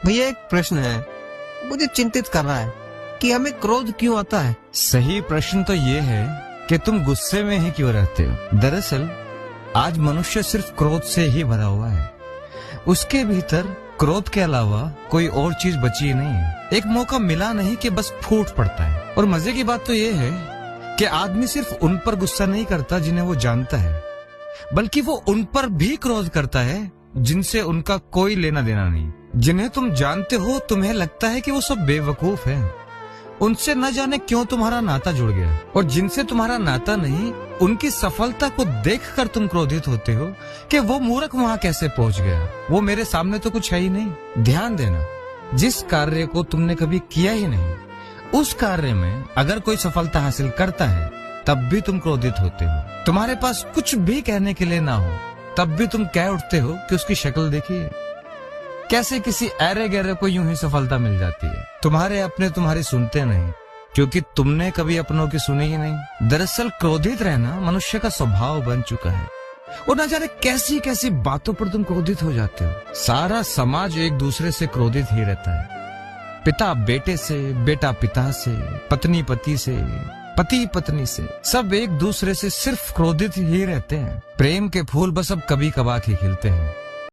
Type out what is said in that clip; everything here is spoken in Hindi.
भैया एक प्रश्न है, मुझे चिंतित कर रहा है कि हमें क्रोध क्यों आता है। सही प्रश्न तो ये है कि तुम गुस्से में ही क्यों रहते हो। दरअसल आज मनुष्य सिर्फ क्रोध से ही भरा हुआ है। उसके भीतर क्रोध के अलावा कोई और चीज बची नहीं है। एक मौका मिला नहीं कि बस फूट पड़ता है। और मजे की बात तो ये है कि आदमी सिर्फ उन पर गुस्सा नहीं करता जिन्हें वो जानता है, बल्कि वो उन पर भी क्रोध करता है जिनसे उनका कोई लेना देना नहीं। जिन्हें तुम जानते हो तुम्हें लगता है कि वो सब बेवकूफ हैं। उनसे न जाने क्यों तुम्हारा नाता जुड़ गया, और जिनसे तुम्हारा नाता नहीं, उनकी सफलता को देखकर तुम क्रोधित होते हो कि वो मूर्ख वहां कैसे पहुंच गया, वो मेरे सामने तो कुछ है ही नहीं। ध्यान देना, जिस कार्य को तुमने कभी किया ही नहीं, उस कार्य में अगर कोई सफलता हासिल करता है तब भी तुम क्रोधित होते हो। तुम्हारे पास कुछ भी कहने के लिए ना हो तब भी तुम कह उठते हो कि उसकी शक्ल देखिए, कैसे किसी ऐरे गहरे को यूं ही सफलता मिल जाती है। तुम्हारे अपने तुम्हारी सुनते नहीं, क्योंकि तुमने कभी अपनों की सुनी ही नहीं। दरअसल क्रोधित रहना मनुष्य का स्वभाव बन चुका है, और न जाने कैसी कैसी बातों पर तुम क्रोधित हो जाते हो। सारा समाज एक दूसरे से क्रोधित ही रहता है। पिता बेटे से, बेटा पिता से, पत्नी पति से, पति पत्नी से, सब एक दूसरे से सिर्फ क्रोधित ही रहते हैं। प्रेम के फूल बस अब कभी कभार ही खिलते हैं।